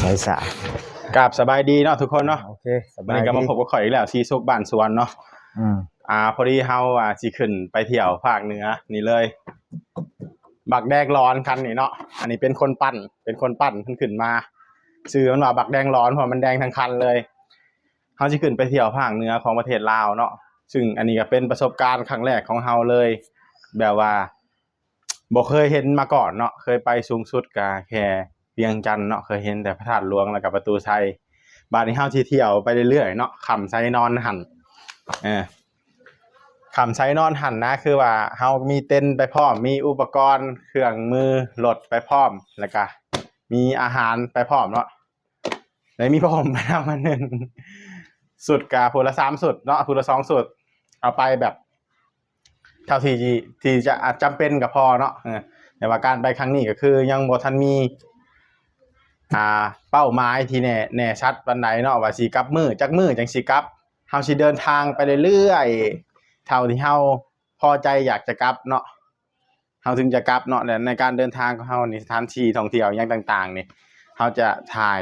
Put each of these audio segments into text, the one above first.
สายสะกราบสบายดีเนาะทุกคนเนาะโอเคส วัน บาย นี้ก็ ดี มาพบกับข่อยอีกแล้วซีซุกบ้านสวนเนาะ อืม พอดีเฮาสิขึ้นไปเที่ยวภาคเหนือนี่เลยบักแดงร้อนคันนี้เนาะอันนี้เป็นคนปั้นเพิ่นขึ้นมาชื่อมันว่าบักแดงร้อนเพราะมันแดงทั้งคันเลยเฮาสิขึ้นไปเที่ยวภาคเหนือของประเทศลาวเนาะซึ่งอันนี้ก็เป็นประสบการณ์ครั้งแรกของเฮาเลยแบบว่าบ่เคยเห็นมาก่อนเนาะเคยไปสูงสุดก็แค่เวียงจันทน์เนาะเคยเห็นแต่พระธาตุหลวงแล้วก็ประตูไทยบัดนี้เฮาสิเที่ยวไปเรื่อยๆเนาะค่ำไสนอนหั่นคำใช้นอนหันนะคือว่าเฮามีเต็นท์ไปพร้อมมีอุปกรณ์เครื่องมือรถไปพร้อมแล้วก็มีอาหารไปพร้อมเนาะแล้วมีผมไปนำมา1สุดกะพูละ3สุดเนาะพูละ2สุดเอาไปแบบเท่าที่จะจำเป็นก็พอเนาะแต่ว่าการไปครั้งนี้ก็คือยังบ่ทันมีเป้าหมายที่แน่ชัดปานใดเนาะว่าสิกลับมื้อจักมื้อจังสิกลับเฮาสิเดินทางไปเรื่อยๆเท่าที่เฮาพอใจอยากจะกลับเนาะเฮาถึงจะกลับเนาะและในการเดินทางของเฮานี่สถานที่ท่องเที่ยวอย่างต่างๆนี่เฮาจะถ่าย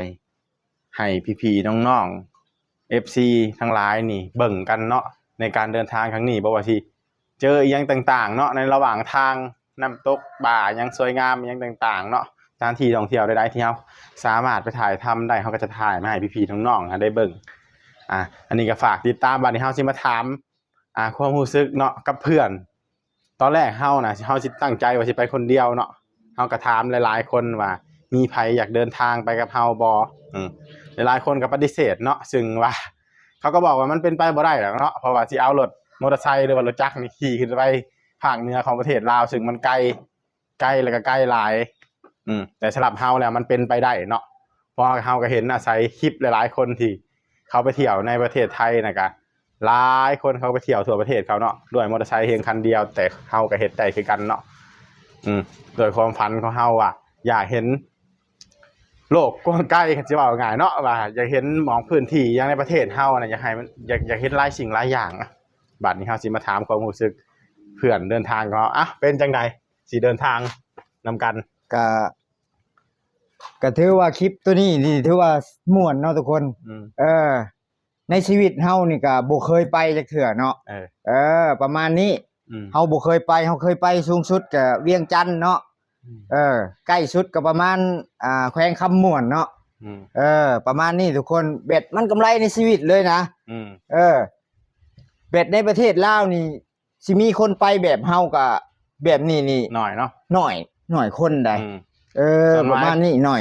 ให้พี่ๆน้องๆ FC ทั้งหลายนี่เบิ่งกันเนาะในการเดินทางครั้งนี้บ่ว่าสิเจออีหยังต่างๆเนาะในระหว่างทางน้ำตกป่าหยังสวยงามหยังต่างๆเนาะสถานที่ท่องเที่ยวใดๆที่เฮาสามารถไปถ่ายทำได้เฮาก็จะถ่ายมาให้พี่ๆน้องๆได้เบิ่งอันนี้ก็ฝากติดตามบัดนี้เฮาสิมาถามความรู้สึกเนาะกับเพื่อนตอนแรกเฮาสิตั้งใจว่าสิไปคนเดียวเนาะเฮาก็ถามหลายๆคนว่ามีไผอยากเดินทางไปกับเฮาบ่หลายๆคนก็ปฏิเสธเนาะซึ่งว่าเขาก็บอกว่ามันเป็นไปบ่ได้หรอกเนาะเพราะว่าสิเอารถมอเตอร์ไซค์หรือว่ารถจักรนี่ขี่ขึ้นไปภาคเหนือของประเทศลาวซึ่งมันไกลแล้วก็ไกลหลายแต่สำหรับเฮาแล้วมันเป็นไปได้เนาะเพราะเฮาก็เห็นอาศัยคลิปหลายๆคนที่เขาไปเที่ยวในประเทศไทยนะก็หลายคนเขาไปเที่ยวทั่วประเทศเขาเนาะด้วยมอเตอร์ไซค์เพียงคันเดียวแต่เฮาก็เฮ็ดได้คือกันเนาะโดยความฝันของเฮาอยากเห็นโลกกว้างไกลสิว่าง่ายเนาะว่าอยากเห็นหมองพื้นที่อย่างในประเทศเฮาน่ะอยากให้มันอยากเห็นหลายสิ่งหลายอย่างบัดนี้เฮาสิมาถามความรู้สึกเพื่อนเดินทางของเฮาเป็นจังได๋สิเดินทางนำกันก็ถือว่าคลิปตัวนี้นี่ถือว่าม่วนเนาะทุกคนในชีวิตเฮานี่ก็บ่เคยไปจักเทื่อเนาะประมาณนี้เฮาบ่เคยไปเฮาเคยไปสูงสุดก็เวียงจันทน์เนาะใกล้สุดก็ประมาณแขวงคำม่วนเนาะประมาณนี้ทุกคนเบ็ดมันกำไรในชีวิตเลยนะเบ็ดในประเทศลาวนี่สิมีคนไปแบบเฮาก็แบบนี้นี่น้อยเนาะน้อยคนได้ประมาณนี้หน่อย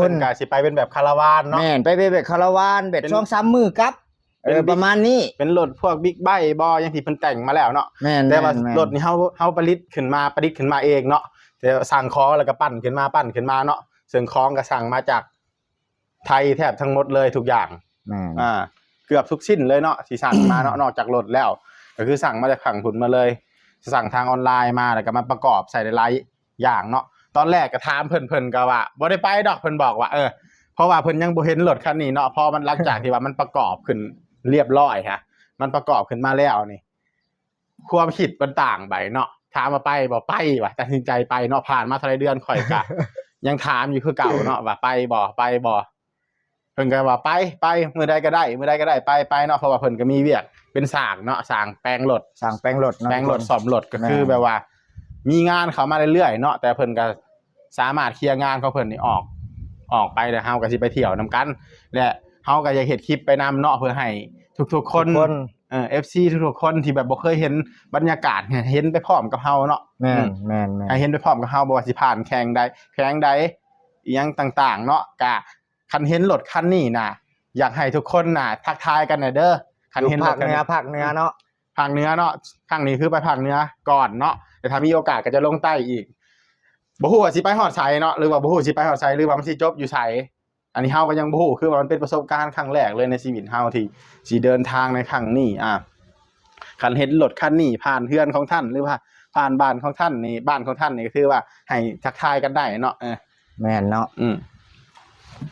คนก็สิไปเป็นแบบคาราวานเนาะแม่นไปแบบคาราวานแบบ 2-3 มื้อกลับประมาณนี้เป็นรถพวกบิ๊กไบค์บ่อย่างที่เพิ่นแต่งมาแล้วเนาะแต่ว่ารถนี่เฮาประดิษฐ์ขึ้นมาเองเนาะแต่สั่งของแล้วก็ปั้นขึ้นมาเนาะซึ่งของก็สั่งมาจากไทยแทบทั้งหมดเลยทุกอย่างเกือบทุกชิ้นเลยเนาะที่สั่งมาเนาะนอกจากรถแล้วก็คือสั่งมาจากฝั่งพุ่นมาเลยสั่งทางออนไลน์มาแล้วก็มาประกอบใส่หลายอย่างเนาะตอนแรกก็ถามเพิ่นก็ว่าบ่ได้ไปดอกเพิ่นบอกว่าเพราะว่าเพิ่นยังบ่เห็นรถคันนี้เนาะพอมันหลังจากที่ว่ามันประกอบขึ้นเรียบร้อยฮะมันประกอบขึ้นมาแล้วนี่ความคิดมันต่างไปเนาะถามว่าไปบ่ไปว่ะตัดสินใจไปเนาะผ่านมาเท่าไรเดือนข่อยก็ ยังถามอยู่คือเก่าเนาะว่าไปบ่เพิ่นก็ว่าไปมื้อใดก็ได้ไปเนาะเพราะว่าเพิ่นก็มีเวียกเป็นสร้างเนาะสร้างแปลงรถซ่อมรถก็คือแบบว่ามีงานเข้ามาเรื่อยๆเนาะแต่เพิ่นก็สามารถเคลียร์งานของเพิ่นนี่ออกไปแล้วเฮาก็สิไปเที่ยวนำกันและเฮาก็อยากเฮ็ดคลิปไปนำเนาะเพื่อให้ทุกๆคนFC ทุกๆคนที่แบบบ่เคยเห็นบรรยากาศเห็นไปพร้อมกับเฮาเนาะแม่นให้เห็นไปพร้อมกับเฮาบ่ว่าสิผ่านแข่งใดอีหยังต่างๆเนาะก็คันเห็นรถคันนี้น่ะอยากให้ทุกคนน่ะทักทายกันหน่อยเด้อคันเห็นรถภาคเหนือเนาะภาคเหนือเนาะครั้งนี้คือไปภาคเหนือก่อนเนาะแต่ถ้ามีโอกาสก็จะลงใต้อีกบ่ฮู้ว่าสิไปฮอดไสเนาะหรือว่าบ่ฮู้สิไปฮอดไสหรือว่ามันสิจบอยู่ไสอันนี้เฮาก็ยังบ่ฮู้คือว่ามันเป็นประสบการณ์ครั้งแรกเลยในชีวิตเฮาที่สิเดินทางในครั้งนี้คันเห็นรถคันนี้ผ่านเฮือนของท่านหรือว่าผ่านบ้านของท่านนี่บ้านของท่านนี่ก็คือว่าให้ทักทายกันได้เนาะแม่นเนาะ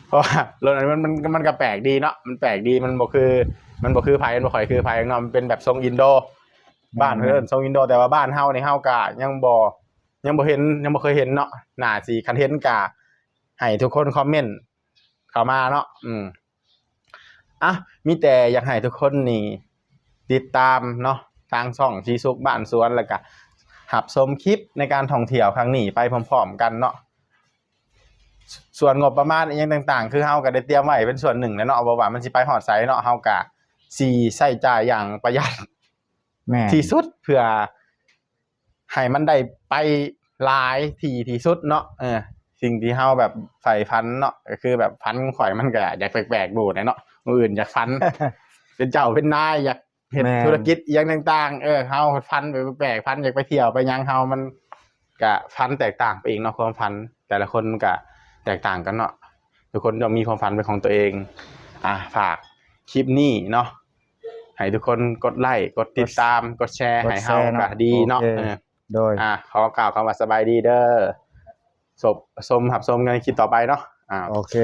เพราะว่ารถอันนี้มันก็แปลกดีเนาะมันแปลกดีมันบ่คือไผมันบ่ค่อยคือไผเนาะมันเป็นแบบทรงอินโดบ้านเพิ่นทรงอินโดแต่ว่าบ้านเฮานี่เฮาก็ยังบ่เคยเห็นเนาะน่าสิคันเห็นก็ให้ทุกคนคอมเมนต์ เข้ามาเนาะอ่ะมีแต่อยากให้ทุกคนนี่ติดตามเนาะทางช่องชีซุกบ้านสวนแล้วก็หับชมคลิปในการท่องเที่ยวครั้งนี้ไปพร้อมๆกันเนาะส่วนงบประมาณอีกอย่างต่างๆคือเฮาก็ได้เตรียมไว้เป็นส่วนหนึ่งแล้วเนาะบ่ว่ามันสิไปฮอดไสเนาะเฮาก็สิใช้จ่ายอย่างประหยัด แม่ ที่สุดเพื่อให้มันได้ไปหลายที่สุดเนาะสิ่งที่เฮาแบบใฝ่ฝันเนาะก็คือแบบฝันข่อยมันก็อยากแปลกๆบูดเนาะมื้ออื่นอยากฝัน เป็นเจ้าเป็นนายอยากเฮ็ดธุรกิจอีหยังต่างๆเฮาฝันแบบแปลกๆฝันอยากไปเที่ยวไปหยังเฮามันก็ฝันแตกต่างไปเองเนาะความฝันแต่ละคนก็แตกต่างกันเนาะทุกคนต้องมีความฝันเป็นของตัวเองฝากคลิปนี้เนาะให้ทุกคนกดไลค์กดติดตามกดแชร์ให้เฮาก็ดีเนาะโดยขอกล่าวคำว่าสบายดีเด้อชมกันในคลิปต่อไปเนาะโอเค